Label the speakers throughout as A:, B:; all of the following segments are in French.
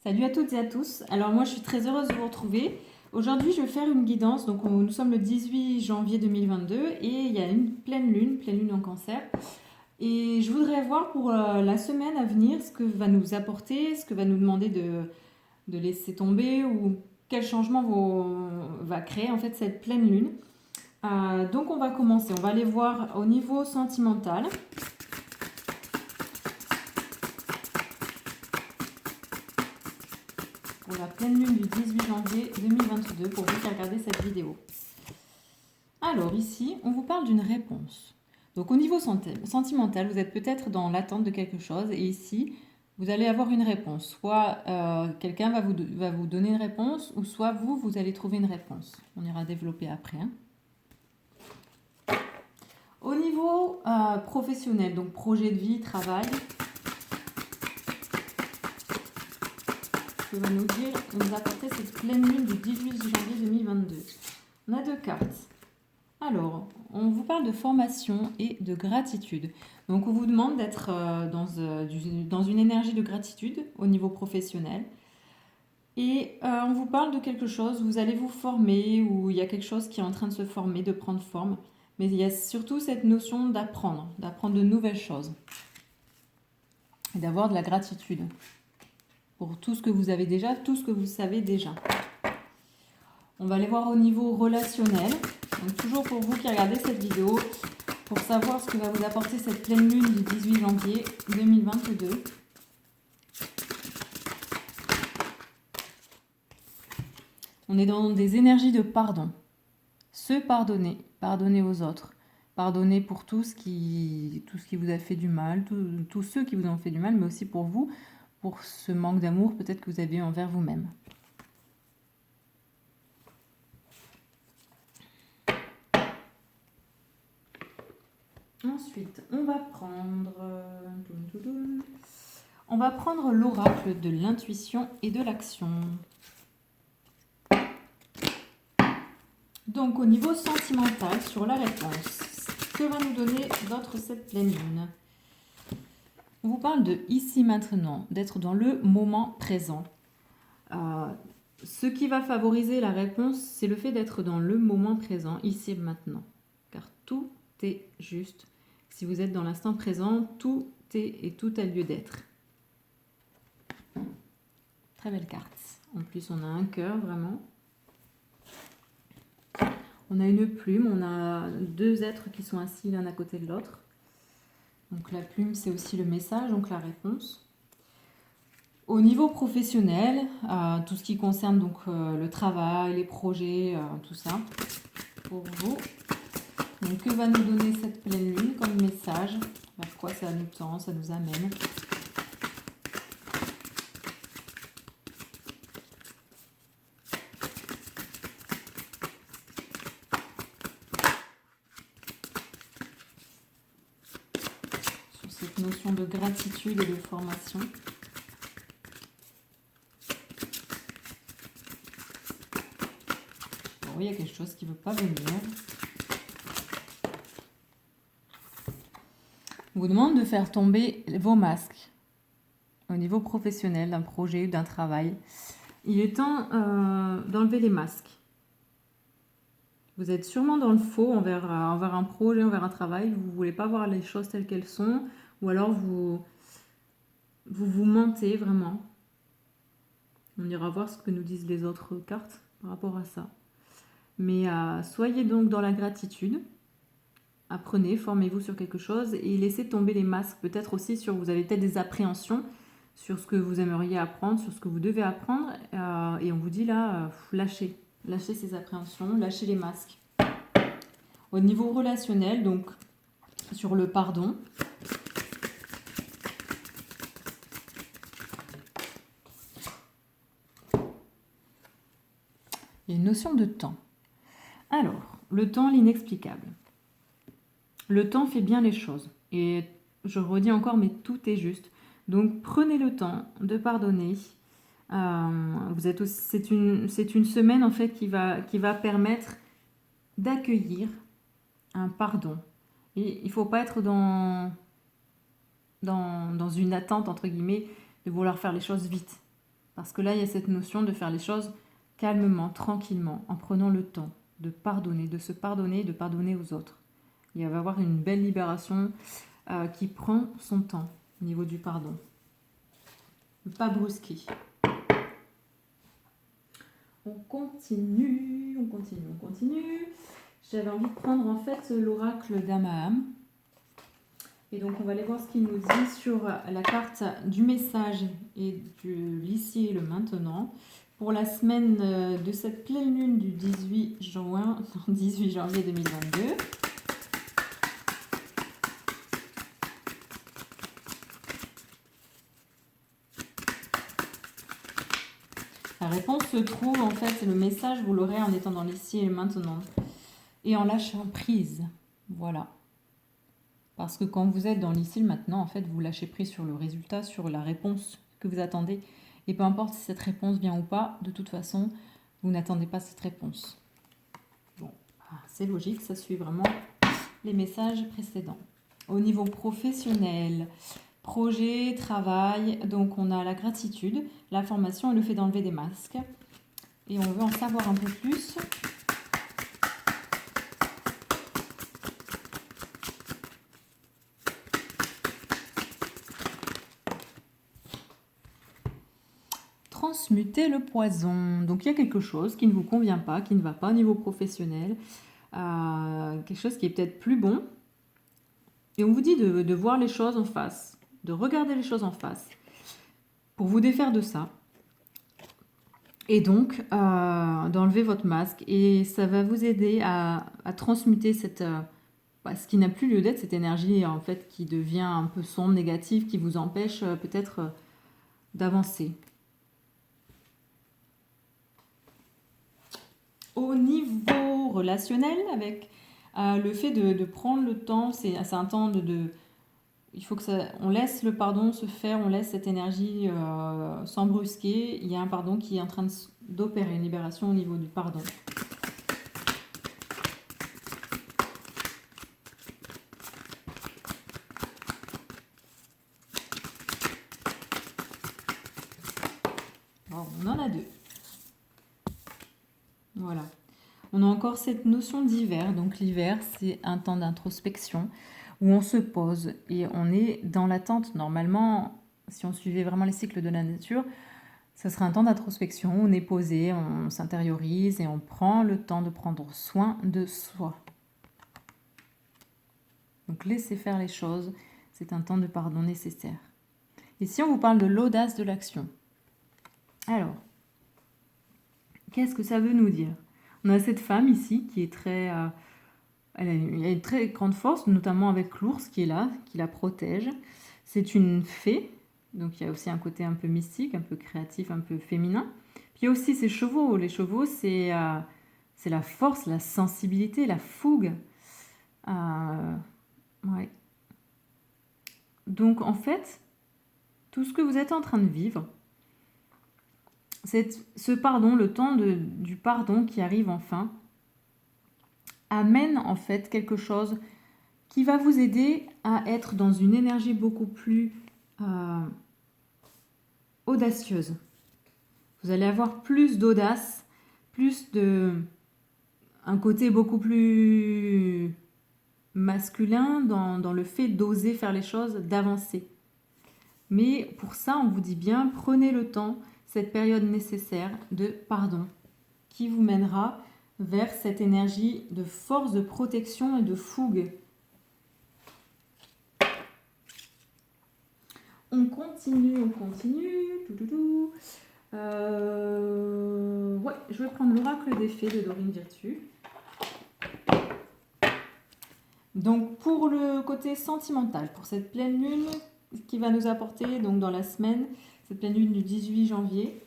A: Salut à toutes et à tous. Alors moi je suis très heureuse de vous retrouver. Aujourd'hui je vais faire une guidance. Donc nous sommes le 18 janvier 2022 et il y a une pleine lune en Cancer. Et je voudrais voir pour la semaine à venir ce que va nous apporter, ce que va nous demander de laisser tomber ou quel changement va créer en fait cette pleine lune. Donc on va commencer. On va aller voir au niveau sentimental. Pour la pleine lune du 18 janvier 2022 pour vous qui regardez cette vidéo. Alors ici, on vous parle d'une réponse. Donc au niveau sentimental, vous êtes peut-être dans l'attente de quelque chose et ici, vous allez avoir une réponse. Soit quelqu'un va vous donner une réponse ou soit vous allez trouver une réponse. On ira développer après. Au niveau professionnel, donc projet de vie, travail, que va nous apporter cette pleine lune du 18 janvier 2022. On a deux cartes. Alors, on vous parle de formation et de gratitude. Donc, on vous demande d'être dans une énergie de gratitude au niveau professionnel. Et on vous parle de quelque chose, vous allez vous former ou il y a quelque chose qui est en train de se former, de prendre forme. Mais il y a surtout cette notion d'apprendre de nouvelles choses. Et d'avoir de la gratitude pour tout ce que vous avez déjà, tout ce que vous savez déjà. On va aller voir au niveau relationnel. Donc toujours pour vous qui regardez cette vidéo, pour savoir ce que va vous apporter cette pleine lune du 18 janvier 2022. On est dans des énergies de pardon. Se pardonner, pardonner aux autres, pardonner pour tout ce qui vous a fait du mal, tous ceux qui vous ont fait du mal, mais aussi pour vous, pour ce manque d'amour peut-être que vous avez eu envers vous-même. Ensuite, on va prendre l'oracle de l'intuition et de l'action. Donc, au niveau sentimental, sur la réponse, que va nous donner d'autre cette pleine lune? On vous parle de ici maintenant, d'être dans le moment présent. Ce qui va favoriser la réponse, c'est le fait d'être dans le moment présent, ici et maintenant. Car tout est juste. Si vous êtes dans l'instant présent, tout est et tout a lieu d'être. Très belle carte. En plus, on a un cœur, vraiment. On a une plume, on a deux êtres qui sont assis l'un à côté de l'autre. Donc la plume, c'est aussi le message, donc la réponse. Au niveau professionnel, tout ce qui concerne donc le travail, les projets, tout ça, pour vous. Donc que va nous donner cette pleine lune comme message? Vers quoi ça nous tend, ça nous amène? Sur cette notion de gratitude et de formation. Bon, il y a quelque chose qui ne veut pas venir. On vous demande de faire tomber vos masques au niveau professionnel d'un projet ou d'un travail. Il est temps d'enlever les masques. Vous êtes sûrement dans le faux envers un projet, envers un travail. Vous ne voulez pas voir les choses telles qu'elles sont. Ou alors vous mentez vraiment. On ira voir ce que nous disent les autres cartes par rapport à ça. Mais soyez donc dans la gratitude. Apprenez, formez-vous sur quelque chose et laissez tomber les masques. Peut-être aussi vous avez peut-être des appréhensions sur ce que vous aimeriez apprendre, sur ce que vous devez apprendre. Et on vous dit là, lâchez ces appréhensions, lâchez les masques. Au niveau relationnel, donc sur le pardon. Il y a une notion de temps. Alors, le temps, l'inexplicable. Le temps fait bien les choses. Et je redis encore, mais tout est juste. Donc, prenez le temps de pardonner. C'est une semaine, en fait, qui va permettre d'accueillir un pardon. Et il ne faut pas être dans une attente, entre guillemets, de vouloir faire les choses vite. Parce que là, il y a cette notion de faire les choses calmement, tranquillement, en prenant le temps de pardonner, de se pardonner et de pardonner aux autres. Il va y avoir une belle libération qui prend son temps au niveau du pardon. Pas brusquer. On continue, on continue, on continue. J'avais envie de prendre en fait l'oracle d'Amaham. Et donc on va aller voir ce qu'il nous dit sur la carte du message et de l'ici et le maintenant. Pour la semaine de cette pleine lune du 18 janvier 2022. La réponse se trouve, en fait, le message, vous l'aurez en étant dans l'ici et le maintenant. Et en lâchant prise. Voilà. Parce que quand vous êtes dans l'ici et le maintenant, en fait, vous lâchez prise sur le résultat, sur la réponse que vous attendez. Et peu importe si cette réponse vient ou pas, de toute façon, vous n'attendez pas cette réponse. Bon, c'est logique, ça suit vraiment les messages précédents. Au niveau professionnel, projet, travail, donc on a la gratitude, la formation et le fait d'enlever des masques. Et on veut en savoir un peu plus. Transmuter le poison. Donc il y a quelque chose qui ne vous convient pas, qui ne va pas au niveau professionnel, quelque chose qui est peut-être plus bon. Et on vous dit de voir les choses en face, de regarder les choses en face, pour vous défaire de ça. Et donc d'enlever votre masque. Et ça va vous aider à transmuter cette, ce qui n'a plus lieu d'être, cette énergie en fait qui devient un peu sombre, négative, qui vous empêche peut-être d'avancer. Au niveau relationnel, avec le fait de prendre le temps, c'est un temps il faut que on laisse le pardon se faire, on laisse cette énergie sans brusquer. Il y a un pardon qui est en train d'opérer, une libération au niveau du pardon. Bon, on en a 2. Voilà. On a encore cette notion d'hiver. Donc l'hiver, c'est un temps d'introspection où on se pose et on est dans l'attente. Normalement, si on suivait vraiment les cycles de la nature, ça serait un temps d'introspection. On est posé, on s'intériorise et on prend le temps de prendre soin de soi. Donc laissez faire les choses, c'est un temps de pardon nécessaire. Et si on vous parle de l'audace de l'action, alors, qu'est-ce que ça veut nous dire? On a cette femme ici qui est très... elle a une très grande force, notamment avec l'ours qui est là, qui la protège. C'est une fée, donc il y a aussi un côté un peu mystique, un peu créatif, un peu féminin. Puis il y a aussi ses chevaux. Les chevaux, c'est la force, la sensibilité, la fougue. Ouais. Donc en fait, tout ce que vous êtes en train de vivre, ce pardon, le temps du pardon qui arrive enfin, amène en fait quelque chose qui va vous aider à être dans une énergie beaucoup plus audacieuse. Vous allez avoir plus d'audace, un côté beaucoup plus masculin dans le fait d'oser faire les choses, d'avancer. Mais pour ça, on vous dit bien, prenez le temps, cette période nécessaire de pardon, qui vous mènera vers cette énergie de force, de protection et de fougue. On continue. Ouais, je vais prendre l'oracle des fées de Dorine Virtue. Donc pour le côté sentimental, pour cette pleine lune qui va nous apporter donc dans la semaine, cette pleine lune du 18 janvier,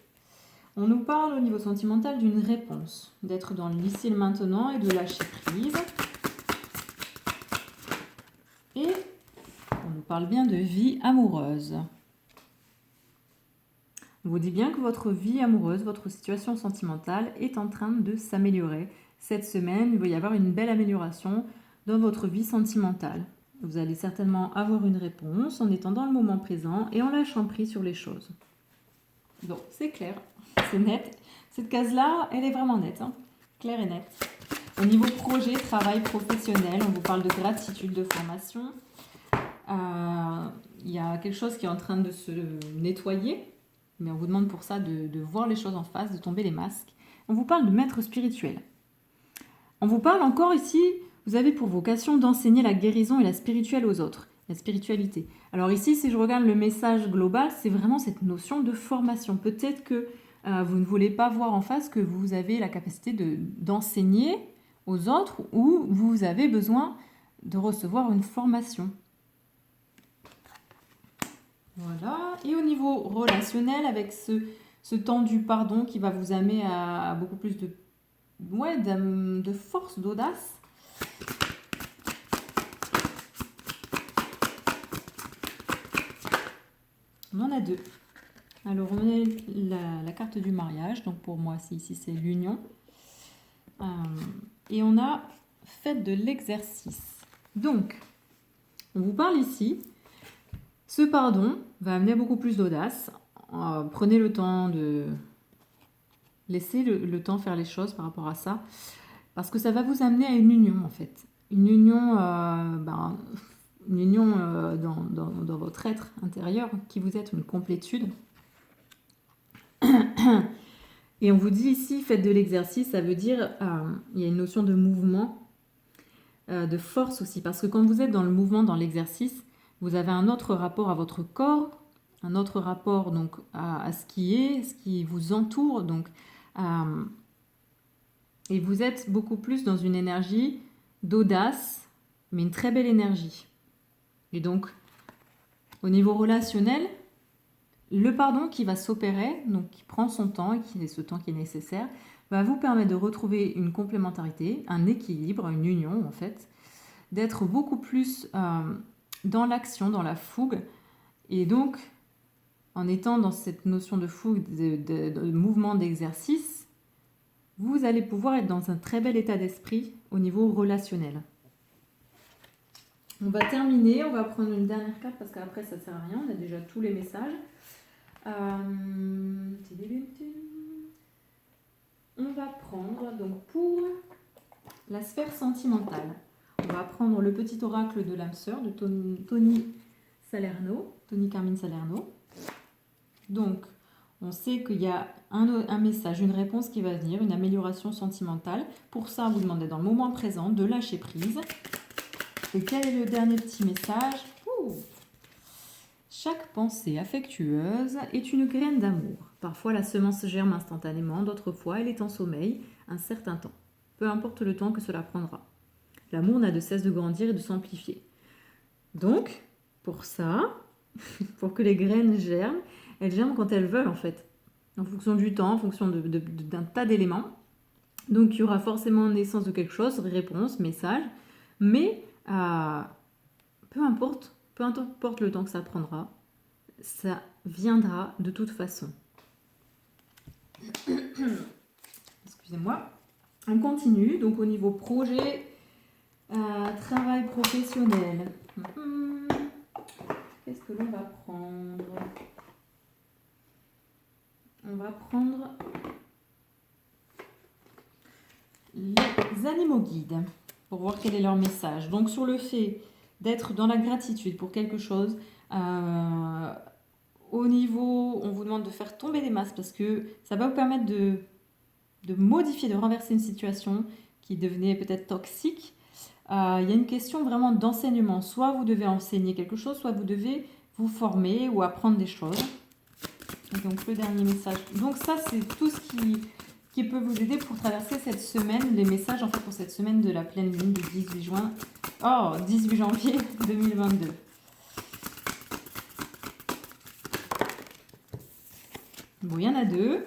A: on nous parle au niveau sentimental d'une réponse, d'être dans l'ici et le maintenant et de lâcher prise. Et on nous parle bien de vie amoureuse. On vous dit bien que votre vie amoureuse, votre situation sentimentale est en train de s'améliorer. Cette semaine, il va y avoir une belle amélioration dans votre vie sentimentale. Vous allez certainement avoir une réponse en étant dans le moment présent et en lâchant prise sur les choses. Donc, c'est clair, c'est net. Cette case-là, elle est vraiment nette, hein. Claire et nette. Au niveau projet, travail professionnel, on vous parle de gratitude, de formation. Il y a quelque chose qui est en train de se nettoyer, mais on vous demande pour ça de voir les choses en face, de tomber les masques. On vous parle de maître spirituel. On vous parle encore ici, vous avez pour vocation d'enseigner la guérison et la spirituelle aux autres, la spiritualité. Alors ici, si je regarde le message global, c'est vraiment cette notion de formation. Peut-être que vous ne voulez pas voir en face que vous avez la capacité d'enseigner aux autres ou vous avez besoin de recevoir une formation. Voilà. Et au niveau relationnel, avec ce temps du pardon qui va vous amener à beaucoup plus de force, d'audace. On en a deux. Alors, on a la carte du mariage. Donc, pour moi, ici, c'est l'union. Et on a fait de l'exercice. Donc, on vous parle ici. Ce pardon va amener beaucoup plus d'audace. Prenez le temps de laisser le temps faire les choses par rapport à ça. Parce que ça va vous amener à une union, en fait. Une union, dans votre être intérieur, qui vous êtes une complétude. Et on vous dit ici, faites de l'exercice, ça veut dire, il y a une notion de mouvement, de force aussi. Parce que quand vous êtes dans le mouvement, dans l'exercice, vous avez un autre rapport à votre corps, un autre rapport donc à ce qui vous entoure. Donc, et vous êtes beaucoup plus dans une énergie d'audace, mais une très belle énergie. Et donc, au niveau relationnel, le pardon qui va s'opérer, donc qui prend son temps et qui est ce temps qui est nécessaire, va vous permettre de retrouver une complémentarité, un équilibre, une union en fait, d'être beaucoup plus dans l'action, dans la fougue, et donc en étant dans cette notion de fougue, de mouvement, d'exercice, vous allez pouvoir être dans un très bel état d'esprit au niveau relationnel. On va terminer, on va prendre une dernière carte parce qu'après ça ne sert à rien, on a déjà tous les messages. On va prendre, donc pour la sphère sentimentale, on va prendre le petit oracle de l'âme sœur de Tony Carmine Salerno. Donc, on sait qu'il y a un message, une réponse qui va venir, une amélioration sentimentale. Pour ça, vous demandez dans le moment présent de lâcher prise. Et quel est le dernier petit message ? Chaque pensée affectueuse est une graine d'amour. Parfois, la semence germe instantanément, d'autres fois, elle est en sommeil un certain temps. Peu importe le temps que cela prendra. L'amour n'a de cesse de grandir et de s'amplifier. Donc, pour ça, pour que les graines germent, elles germent quand elles veulent en fait, en fonction du temps, en fonction d'un tas d'éléments. Donc, il y aura forcément naissance de quelque chose, réponse, message, mais peu importe le temps que ça prendra, ça viendra de toute façon. Excusez-moi. On continue, donc au niveau projet, travail professionnel. Qu'est-ce que l'on va prendre ? On va prendre les animaux guides pour voir quel est leur message. Donc sur le fait d'être dans la gratitude pour quelque chose, au niveau, on vous demande de faire tomber les masques parce que ça va vous permettre de modifier, de renverser une situation qui devenait peut-être toxique. Il y a une question vraiment d'enseignement. Soit vous devez enseigner quelque chose, soit vous devez vous former ou apprendre des choses. Et donc le dernier message. Donc ça, c'est tout ce qui peut vous aider pour traverser cette semaine, les messages en fait pour cette semaine de la pleine lune du 18 janvier 2022. Bon, il y en a deux.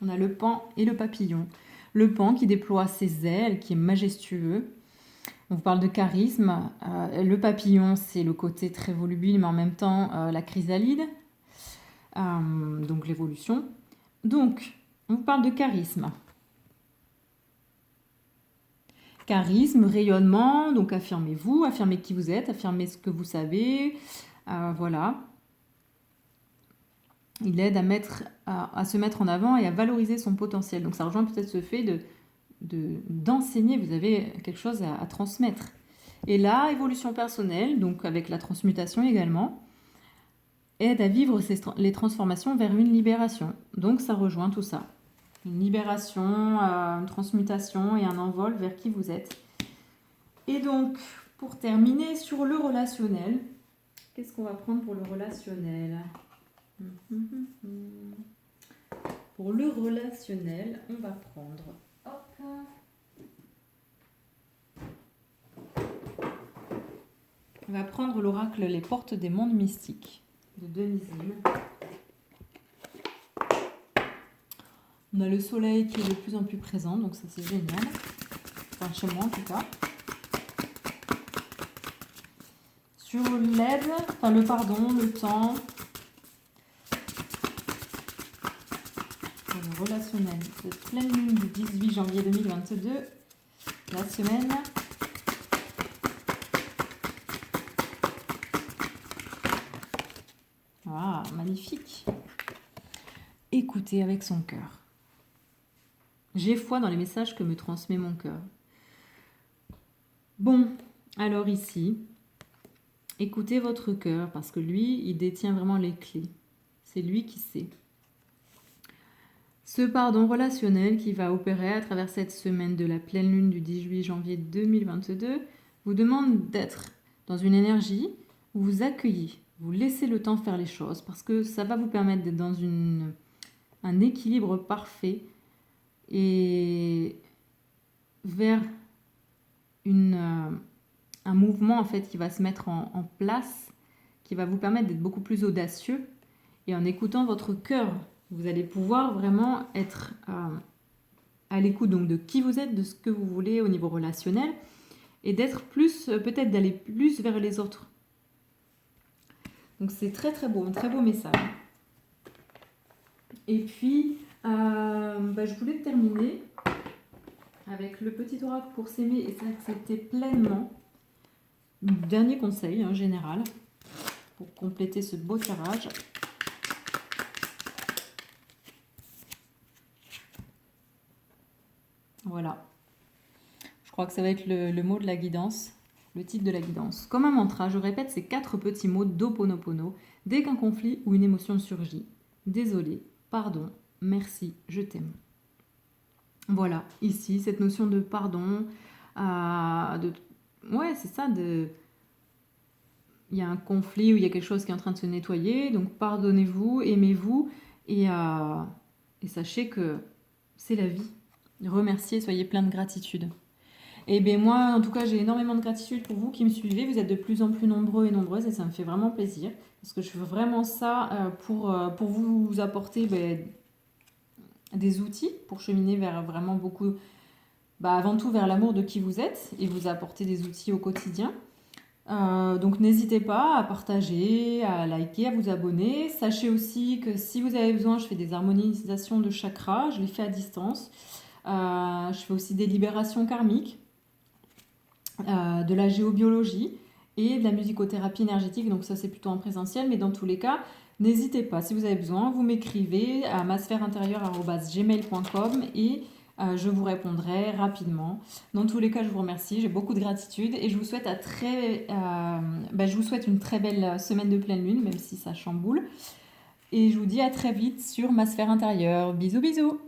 A: On a le paon et le papillon. Le paon qui déploie ses ailes, qui est majestueux. On vous parle de charisme. Le papillon, c'est le côté très volubile, mais en même temps la chrysalide. Donc l'évolution. Donc, on vous parle de charisme. Charisme, rayonnement, donc affirmez-vous, affirmez qui vous êtes, affirmez ce que vous savez. Voilà. il aide à se mettre en avant et à valoriser son potentiel. Donc ça rejoint peut-être ce fait d'enseigner, vous avez quelque chose à transmettre. Et là, évolution personnelle, donc avec la transmutation également, aide à vivre les transformations vers une libération. Donc ça rejoint tout ça. Une libération, une transmutation et un envol vers qui vous êtes. Et donc, pour terminer sur le relationnel, qu'est-ce qu'on va prendre pour le relationnel? Pour le relationnel, on va prendre... Hop. On va prendre l'oracle Les Portes des Mondes Mystiques de Denisine. On a le soleil qui est de plus en plus présent, donc ça c'est génial. Enfin, chez moi en tout cas. Sur l'aide, enfin le pardon, le temps. Le relationnel. Cette pleine lune du 18 janvier 2022. La semaine. Ah, magnifique. Écoutez avec son cœur. J'ai foi dans les messages que me transmet mon cœur. Bon, alors ici, écoutez votre cœur parce que lui, il détient vraiment les clés. C'est lui qui sait. Ce pardon relationnel qui va opérer à travers cette semaine de la pleine lune du 18 janvier 2022 vous demande d'être dans une énergie où vous accueillez, vous laissez le temps faire les choses parce que ça va vous permettre d'être dans un équilibre parfait et vers un mouvement en fait qui va se mettre en place, qui va vous permettre d'être beaucoup plus audacieux. Et en écoutant votre cœur, vous allez pouvoir vraiment être à l'écoute donc de qui vous êtes, de ce que vous voulez au niveau relationnel, et d'être plus, peut-être d'aller plus vers les autres. Donc c'est très très beau, un très beau message. Et puis, je voulais terminer avec le petit oracle pour s'aimer et s'accepter pleinement. Dernier conseil général pour compléter ce beau tirage. Voilà. Je crois que ça va être le mot de la guidance, le titre de la guidance. Comme un mantra, je répète ces 4 petits mots d'Ho'oponopono dès qu'un conflit ou une émotion surgit. Désolé, pardon, merci, je t'aime. Voilà, ici, cette notion de pardon, ouais, c'est ça, il y a un conflit ou il y a quelque chose qui est en train de se nettoyer, donc pardonnez-vous, aimez-vous, et sachez que c'est la vie. Remerciez, soyez plein de gratitude. Et bien moi, en tout cas, j'ai énormément de gratitude pour vous qui me suivez. Vous êtes de plus en plus nombreux et nombreuses et ça me fait vraiment plaisir. Parce que je fais vraiment ça pour vous apporter des outils pour cheminer vers vraiment beaucoup, avant tout vers l'amour de qui vous êtes et vous apporter des outils au quotidien. Donc n'hésitez pas à partager, à liker, à vous abonner. Sachez aussi que si vous avez besoin, je fais des harmonisations de chakras, je les fais à distance. Je fais aussi des libérations karmiques, de la géobiologie et de la musicothérapie énergétique. Donc ça c'est plutôt en présentiel, mais dans tous les cas, n'hésitez pas. Si vous avez besoin, vous m'écrivez à masphèreintérieure@gmail.com et je vous répondrai rapidement. Dans tous les cas, je vous remercie. J'ai beaucoup de gratitude et je vous souhaite je vous souhaite une très belle semaine de pleine lune, même si ça chamboule. Et je vous dis à très vite sur Ma Sphère Intérieure. Bisous, bisous!